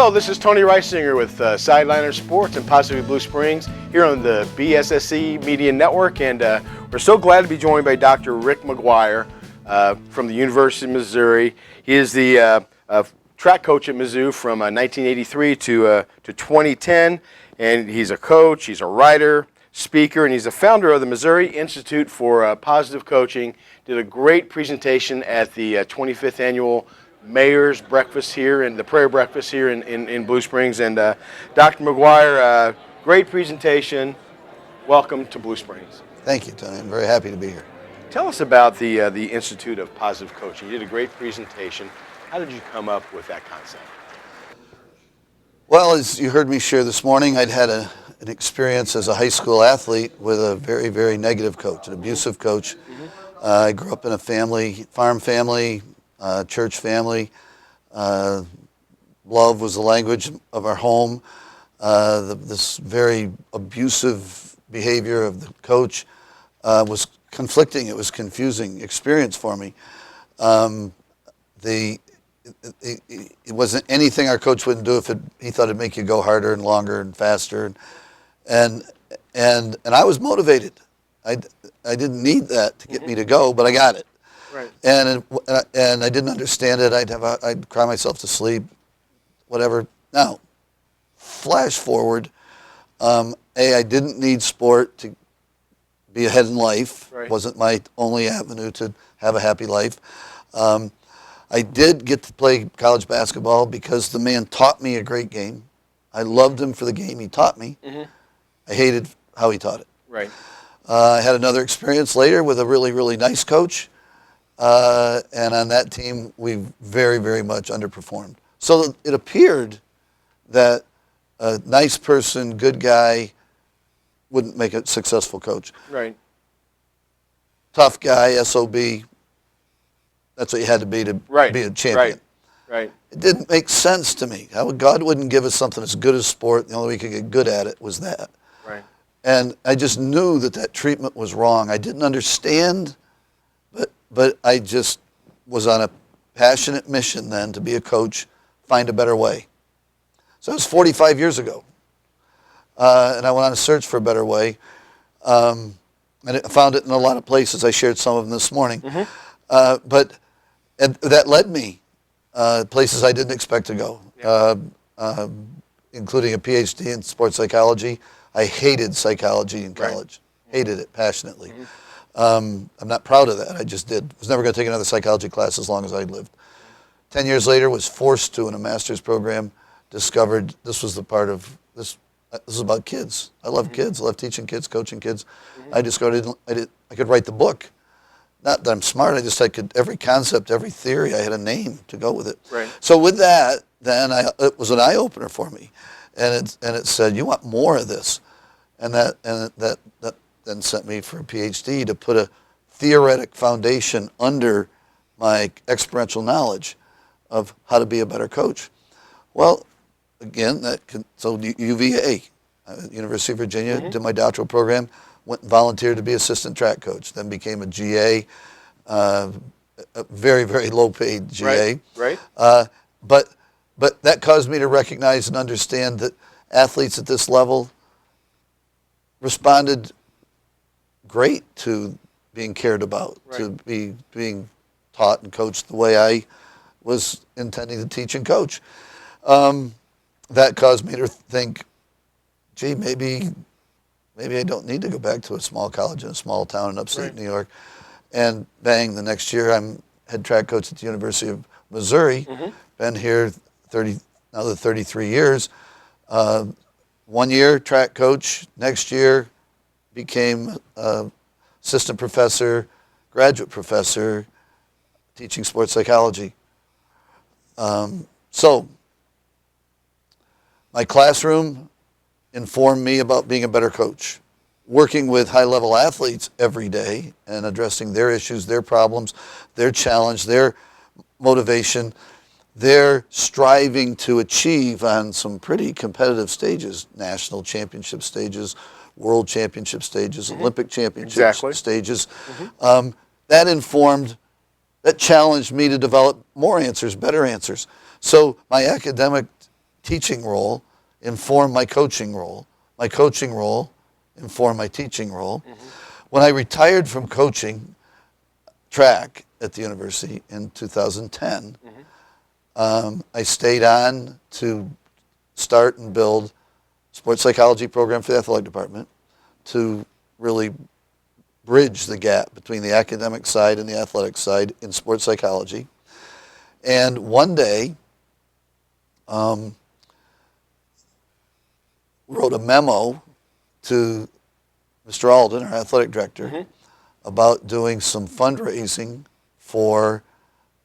Hello, this is Tony Reisinger with Sideliner Sports and Positively Blue Springs here on the BSSD Media Network, and we're so glad to be joined by Dr. Rick McGuire from the University of Missouri. He is the track coach at Mizzou from 1983 to 2010, and he's a coach, he's a writer, speaker, and he's the founder of the Missouri Institute for Positive Coaching. Did a great presentation at the 25th Annual Mayor's Breakfast here and the Prayer Breakfast here in Blue Springs. And Dr. McGuire, great presentation. Welcome to Blue Springs. Thank you, Tony. I'm very happy to be here. Tell us about the Institute of Positive Coaching. You did a great presentation. How did you come up with that concept? Well, as you heard me share this morning, I'd had an experience as a high school athlete with a very, very negative coach, an abusive coach. I grew up in a farm family, church family. Love was the language of our home. This very abusive behavior of the coach was conflicting. It was confusing experience for me. It wasn't anything our coach wouldn't do if he thought it'd make you go harder and longer and faster. And I was motivated. I didn't need that to get me to go, but I got it. Right. And I didn't understand it. I'd cry myself to sleep, whatever. Now, flash forward. I didn't need sport to be ahead in life. Right. Wasn't my only avenue to have a happy life. I did get to play college basketball because the man taught me a great game. I loved him for the game he taught me. I hated how he taught it. Right. I had another experience later with a really, really nice coach. And on that team, we very, very much underperformed. So it appeared that a nice person, good guy, wouldn't make a successful coach. Right. Tough guy, SOB, that's what you had to be be a champion. Right. It didn't make sense to me. God wouldn't give us something as good as sport. The only way we could get good at it was that. Right. And I just knew that treatment was wrong. I didn't understand, but I just was on a passionate mission then to be a coach, find a better way. So it was 45 years ago. And I went on a search for a better way. And I found it in a lot of places. I shared some of them this morning. But that led me places I didn't expect to go, including a PhD in sports psychology. I hated psychology in college, hated it passionately. I'm not proud of that. I just did. Was never going to take another psychology class as long as I lived. 10 years later, was forced to in a master's program, discovered this was the part of this. This is about kids. I love kids. I love teaching kids, coaching kids. I discovered I could write the book. Not that I'm smart. I just every concept, every theory. I had a name to go with it. Right. So with that, then it was an eye opener for me, and it said, you want more of this, and that then sent me for a PhD to put a theoretic foundation under my experiential knowledge of how to be a better coach. Well, again, so UVA, University of Virginia, did my doctoral program, went and volunteered to be assistant track coach, then became a GA, a very, very low-paid GA. Right. But that caused me to recognize and understand that athletes at this level responded great to being cared about, to being taught and coached the way I was intending to teach and coach. That caused me to think, gee, maybe I don't need to go back to a small college in a small town in upstate New York. And bang, the next year I'm head track coach at the University of Missouri. Been here 33 years. 1 year track coach. Next year became assistant professor, graduate professor, teaching sports psychology. So my classroom informed me about being a better coach. Working with high-level athletes every day and addressing their issues, their problems, their challenge, their motivation, their striving to achieve on some pretty competitive stages, national championship stages, world championship stages, Olympic championship stages. That challenged me to develop more answers, better answers. So my academic teaching role informed my coaching role. My coaching role informed my teaching role. When I retired from coaching track at the university in 2010, I stayed on to start and build sports psychology program for the athletic department to really bridge the gap between the academic side and the athletic side in sports psychology. And one day, wrote a memo to Mr. Alden, our athletic director, about doing some fundraising for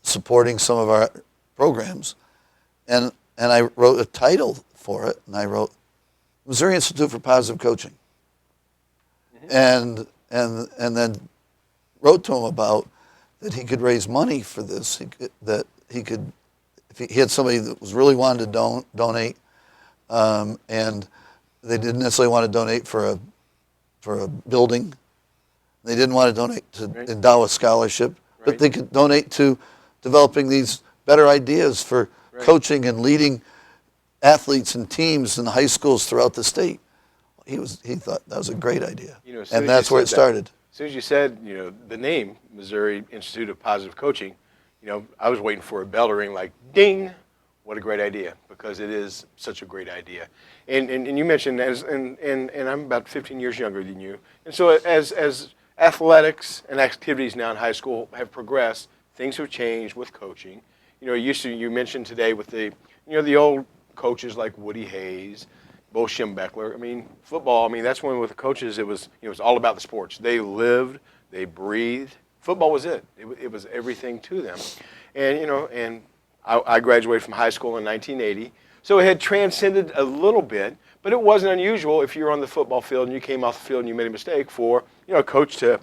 supporting some of our programs. And I wrote a title for it, and I wrote Missouri Institute for Positive Coaching. And then wrote to him about that he could raise money for this, that he could, if he had somebody that was really wanted to donate, and they didn't necessarily want to donate for a building. They didn't want to donate to endow a scholarship, but they could donate to developing these better ideas for coaching and leading athletes and teams in high schools throughout the state. He thought that was a great idea, and that's where it started. As soon as you said, the name Missouri Institute of Positive Coaching, I was waiting for a bell to ring, like ding. What a great idea, because it is such a great idea. And you mentioned, and I'm about 15 years younger than you, and so as athletics and activities now in high school have progressed, things have changed with coaching. You mentioned today with the old coaches like Woody Hayes, Bo Schembechler. I mean, football, that's when with the coaches it was all about the sports. They lived, they breathed. Football was it. It was everything to them. And I graduated from high school in 1980, so it had transcended a little bit, but it wasn't unusual if you were on the football field and you came off the field and you made a mistake for a coach to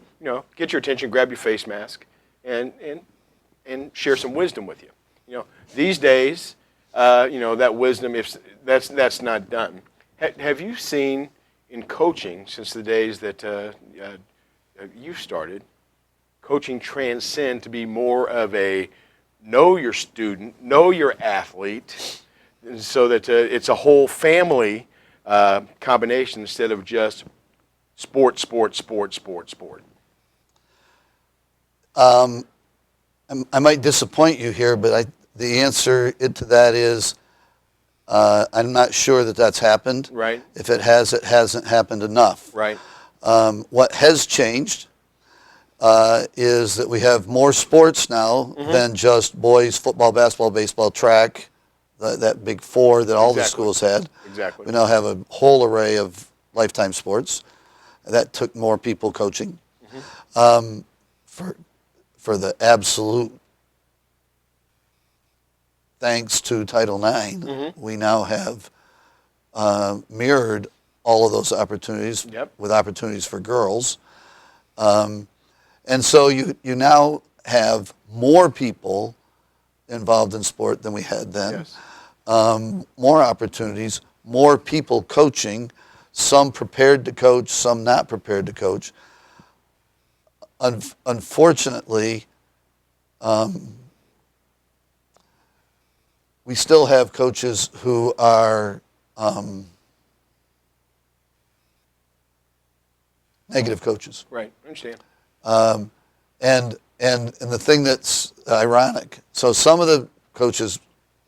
get your attention, grab your face mask, and share some wisdom with you. These days, that wisdom, if that's not done. Have you seen in coaching since the days that you started, coaching transcend to be more of a know your student, know your athlete, so that it's a whole family combination instead of just sport? I might disappoint you here, but the answer to that is I'm not sure that that's happened. Right. If it has, it hasn't happened enough. Right. What has changed is that we have more sports now than just boys, football, basketball, baseball, track, that big four that all the schools had. Exactly. We now have a whole array of lifetime sports. That took more people coaching. For the absolute thanks to Title IX, we now have mirrored all of those opportunities with opportunities for girls. And so you now have more people involved in sport than we had then. Yes. More opportunities, more people coaching, some prepared to coach, some not prepared to coach. Unfortunately, we still have coaches who are negative coaches. Right, I understand. And the thing that's ironic, so some of the coaches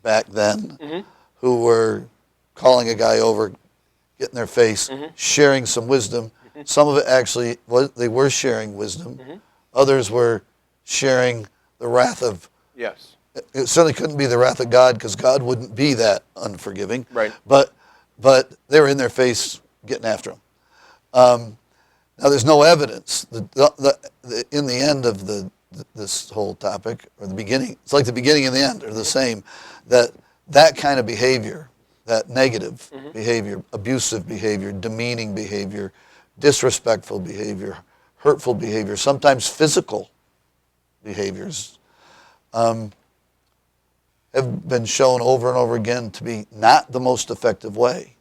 back then who were calling a guy over, getting their face, sharing some wisdom, some of it actually, they were sharing wisdom. Others were sharing the wrath of, it certainly couldn't be the wrath of God, because God wouldn't be that unforgiving. Right. But they were in their face getting after him. Now, there's no evidence. In the end of this whole topic, or the beginning, it's like the beginning and the end are the same, that kind of behavior, that negative behavior, abusive behavior, demeaning behavior, disrespectful behavior, hurtful behavior, sometimes physical behaviors, have been shown over and over again to be not the most effective way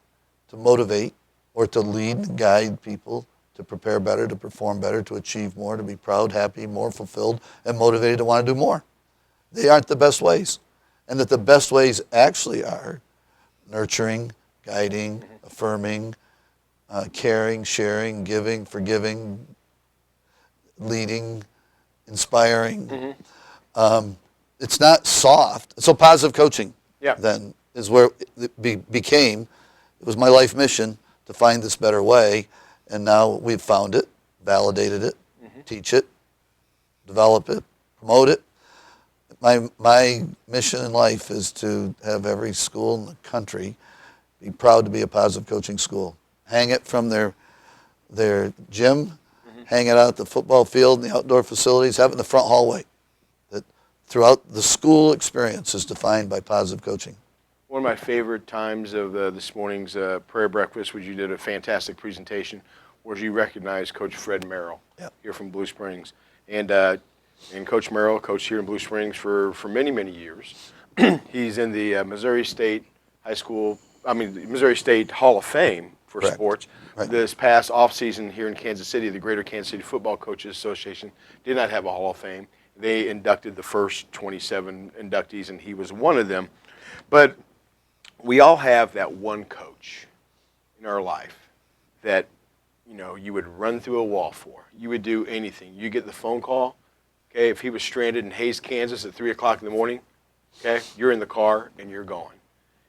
to motivate or to lead and guide people to prepare better, to perform better, to achieve more, to be proud, happy, more fulfilled, and motivated to want to do more. They aren't the best ways. And that the best ways actually are nurturing, guiding, affirming, caring, sharing, giving, forgiving, leading, inspiring. It's not soft. So positive coaching then is where it became. It was my life mission to find this better way, and now we've found it, validated it, teach it, develop it, promote it. My mission in life is to have every school in the country be proud to be a positive coaching school. Hang it from their gym, hang it out at the football field, in the outdoor facilities, have it in the front hallway. That throughout the school experience is defined by positive coaching. One of my favorite times of this morning's prayer breakfast, which you did a fantastic presentation, was you recognized Coach Fred Merrill here from Blue Springs. And Coach Merrill coached here in Blue Springs for many, many years. He's in the Missouri State Missouri State Hall of Fame for sports. Right. This past offseason here in Kansas City, the Greater Kansas City Football Coaches Association did not have a Hall of Fame. They inducted the first 27 inductees, and he was one of them. But we all have that one coach in our life that, you would run through a wall for. You would do anything. You get the phone call, okay, if he was stranded in Hays, Kansas at 3 o'clock in the morning, okay, you're in the car and you're going.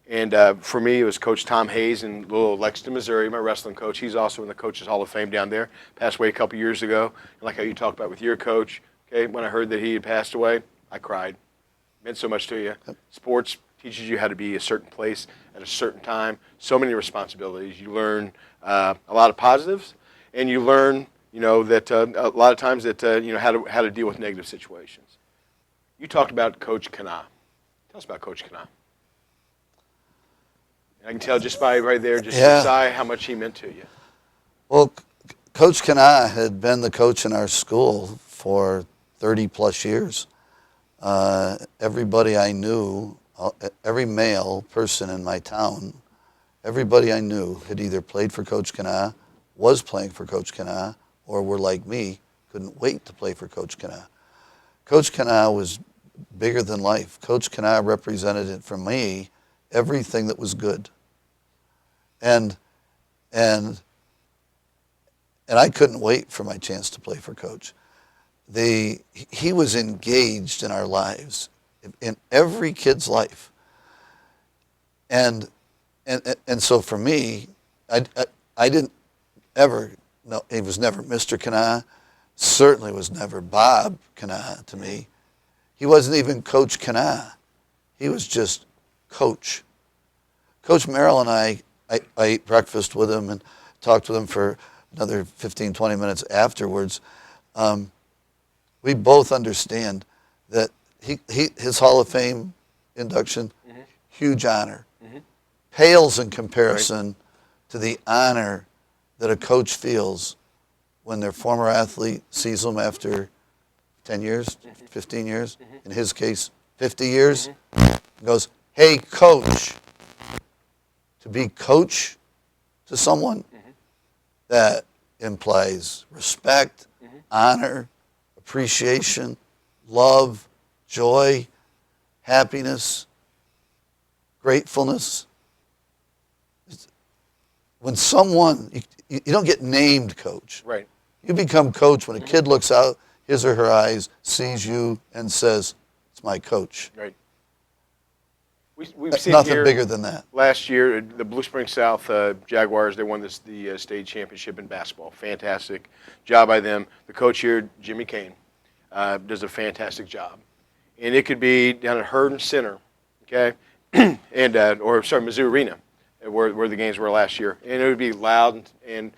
And for me, it was Coach Tom Hayes in little Lexington, Missouri, my wrestling coach. He's also in the Coaches Hall of Fame down there. Passed away a couple years ago. And like how you talked about with your coach, okay, when I heard that he had passed away, I cried. It meant so much to you. Sports teaches you how to be a certain place at a certain time. So many responsibilities. You learn a lot of positives, and you learn, that a lot of times that how to deal with negative situations. You talked about Coach Kana. Tell us about Coach Kana. I can tell just by right there, just your sigh, how much he meant to you. Well, Coach Kana had been the coach in our school for 30 plus years. Everybody I knew, every male person in my town, everybody I knew had either played for Coach Kana, was playing for Coach Kana, or were like me, couldn't wait to play for Coach Kana. Coach Kana was bigger than life. Coach Kana represented for me everything that was good. And I couldn't wait for my chance to play for Coach. He was engaged in our lives, in every kid's life. And so for me, I didn't ever know, he was never Mr. Kana, certainly was never Bob Kana to me. He wasn't even Coach Kana. He was just Coach. Coach Merrill and I ate breakfast with him and talked with him for another 15, 20 minutes afterwards. We both understand that his Hall of Fame induction, huge honor, pales in comparison to the honor that a coach feels when their former athlete sees them after 10 years, 15 years, in his case, 50 years, and goes, "Hey, Coach." To be coach to someone, that implies respect, honor, appreciation, love, joy, happiness, gratefulness. When someone, you don't get named coach. Right. You become coach when a kid looks out his or her eyes, sees you, and says, "It's my coach." Right. We've seen nothing here bigger than that. Last year, the Blue Springs South Jaguars, they won the state championship in basketball. Fantastic job by them. The coach here, Jimmy Kane, does a fantastic job. And it could be down at Hurd Center, okay, and Mizzou Arena, where the games were last year. And it would be loud, and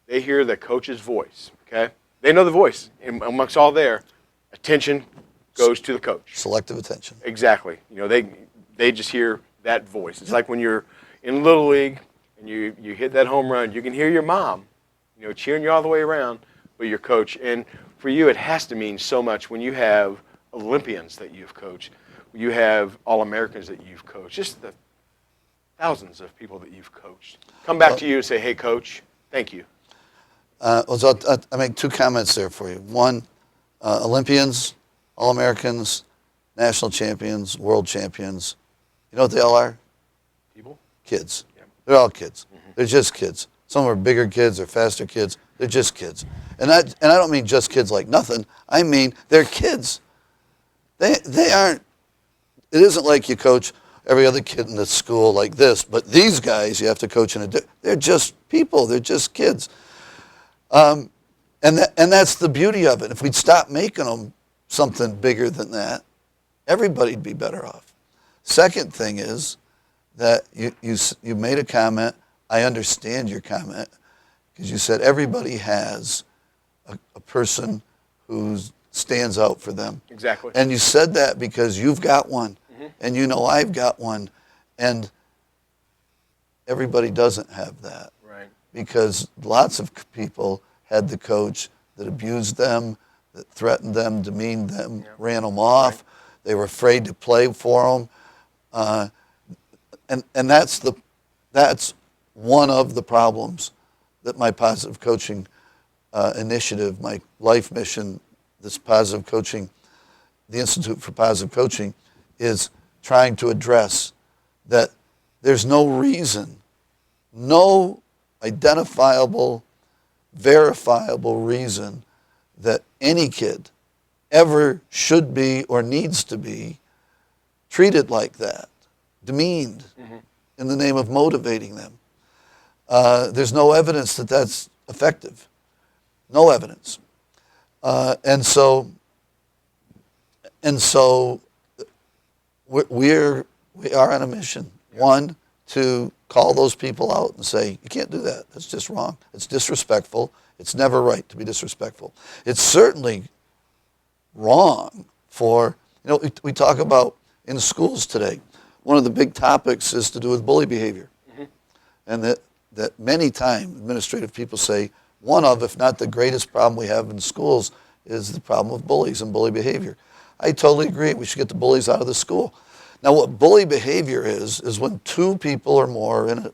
they hear the coach's voice, okay? They know the voice. And amongst all there, attention goes to the coach. Selective attention. Exactly. They just hear that voice. It's like when you're in Little League and you hit that home run, you can hear your mom, cheering you all the way around, but your coach. And for you, it has to mean so much when you have Olympians that you've coached, you have All-Americans that you've coached, just the thousands of people that you've coached. Come back to you and say, "Hey, Coach, thank you." So I'll make two comments there for you. One, Olympians, All-Americans, national champions, world champions. You know what they all are? People? kids. They're all kids. They're just kids. Some are bigger kids or faster kids. They're just kids. And I don't mean just kids like nothing. I mean they're kids. They aren't. It isn't like you coach every other kid in the school like this, but these guys you have to coach they're just people. They're just kids. And that's the beauty of it. If we'd stop making them something bigger than that, everybody'd be better off. Second thing is that you made a comment. I understand your comment because you said everybody has a person who stands out for them. Exactly. And you said that because you've got one, and you know I've got one, and everybody doesn't have that. Right. Because lots of people had the coach that abused them, that threatened them, demeaned them, ran them off. Right. They were afraid to play for them. And that's one of the problems that my positive coaching initiative, my life mission, this positive coaching, the Institute for Positive Coaching, is trying to address that there's no reason, no identifiable, verifiable reason that any kid ever should be or needs to be treated like that, demeaned in the name of motivating them. There's no evidence that that's effective. No evidence. And so we are on a mission. One, to call those people out and say, you can't do that. That's just wrong. It's disrespectful. It's never right to be disrespectful. It's certainly wrong for, we talk about in schools today, one of the big topics is to do with bully behavior. And that many times administrative people say one of, if not the greatest problem we have in schools is the problem of bullies and bully behavior. I totally agree. We should get the bullies out of the school. Now, what bully behavior is when two people or more in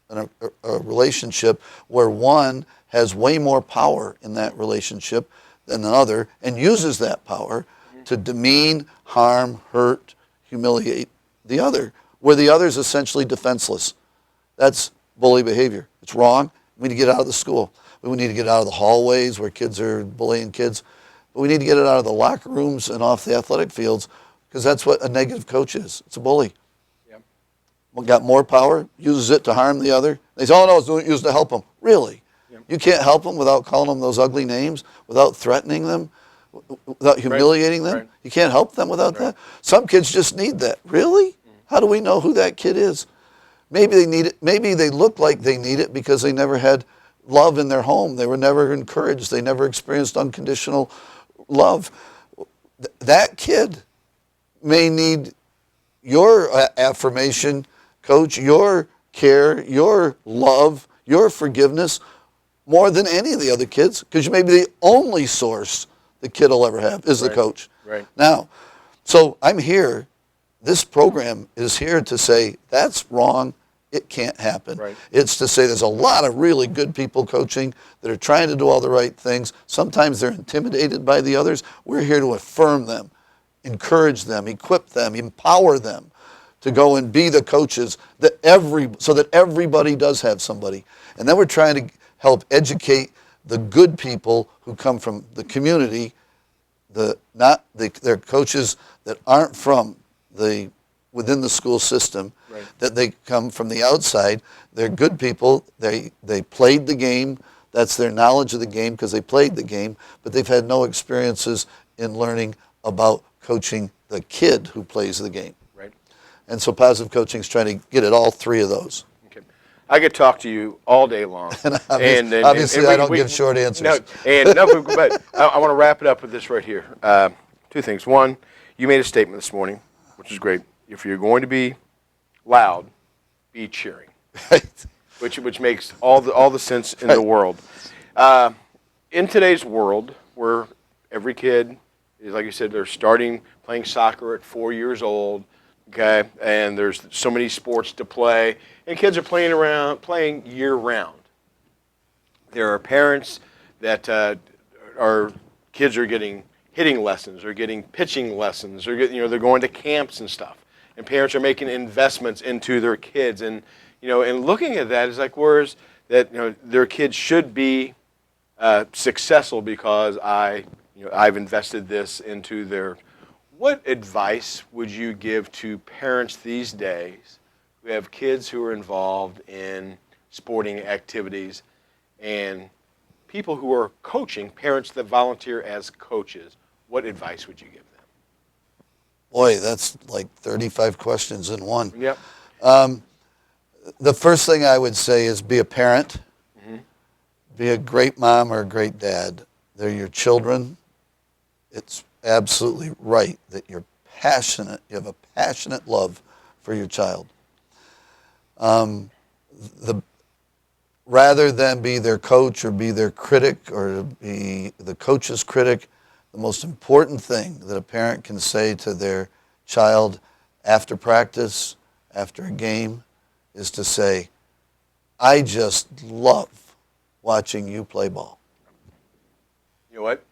a relationship where one has way more power in that relationship than the other and uses that power to demean, harm, hurt, humiliate the other, where the other is essentially defenseless. That's bully behavior. It's wrong. We need to get it out of the school. We need to get it out of the hallways where kids are bullying kids. But we need to get it out of the locker rooms and off the athletic fields because that's what a negative coach is. It's a bully. Yep. One got more power, uses it to harm the other. They say, oh, no, it's used to help them. Really? Yep. You can't help them without calling them those ugly names, without threatening them, without humiliating them. Right. You can't help them without that. Some kids just need that. Really? How do we know who that kid is? Maybe they need it. Maybe they look like they need it because they never had love in their home. They were never encouraged. They never experienced unconditional love. That kid may need your affirmation, coach, your care, your love, your forgiveness more than any of the other kids because you may be the only source the kid will ever have is the coach. Right. Now, so I'm here. This program is here to say that's wrong. It can't happen. Right. It's to say there's a lot of really good people coaching that are trying to do all the right things. Sometimes they're intimidated by the others. We're here to affirm them, encourage them, equip them, empower them to go and be the coaches so that everybody does have somebody. And then we're trying to help educate the good people who come from the community, they're coaches that aren't from within the school system, that they come from the outside. They're good people. They played the game. That's their knowledge of the game because they played the game, but they've had no experiences in learning about coaching the kid who plays the game. Right. And so positive coaching is trying to get at all three of those. Okay. I could talk to you all day long. Obviously, I don't give short answers. But I want to wrap it up with this right here. Two things. One, you made a statement this morning, which is great. If you're going to be loud, be cheering, right. which makes all the sense in the world. In today's world, where every kid is, like you said, they're starting playing soccer at 4 years old, okay, and there's so many sports to play, and kids are playing year round. There are parents that kids are getting hitting lessons, or getting pitching lessons, or they're going to camps and stuff. And parents are making investments into their kids. And, and looking at that is like, whereas that, their kids should be successful because I've invested this into their. What advice would you give to parents these days who have kids who are involved in sporting activities and people who are coaching, parents that volunteer as coaches? What advice would you give them? Boy, that's like 35 questions in one. Yep. The first thing I would say is be a parent. Mm-hmm. Be a great mom or a great dad. They're your children. It's absolutely right that you're passionate. You have a passionate love for your child. Rather than be their coach or be their critic or be the coach's critic, the most important thing that a parent can say to their child after practice, after a game, is to say, I just love watching you play ball. You know what?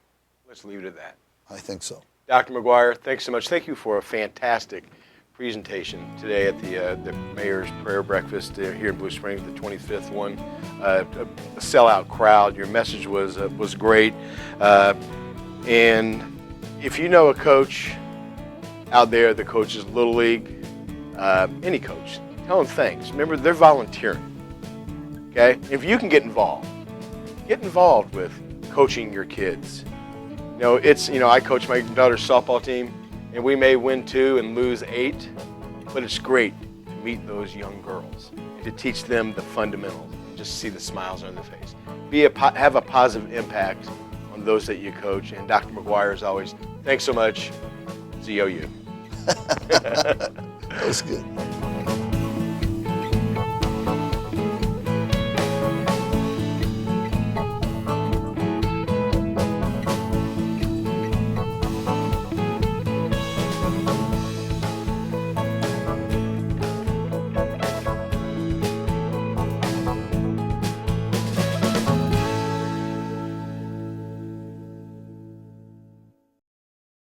Let's leave it at that. I think so. Dr. McGuire, thanks so much. Thank you for a fantastic presentation today at the Mayor's Prayer Breakfast here in Blue Springs, the 25th one. A sellout crowd. Your message was great. And if you know a coach out there that coaches Little League, any coach, tell them thanks. Remember, they're volunteering. Okay? If you can get involved with coaching your kids. I coach my daughter's softball team, and we may win 2 and lose 8, but it's great to meet those young girls and to teach them the fundamentals and just see the smiles on their face. Have a positive impact on those that you coach. And Dr. McGuire, as always, thanks so much. ZOU. That was good.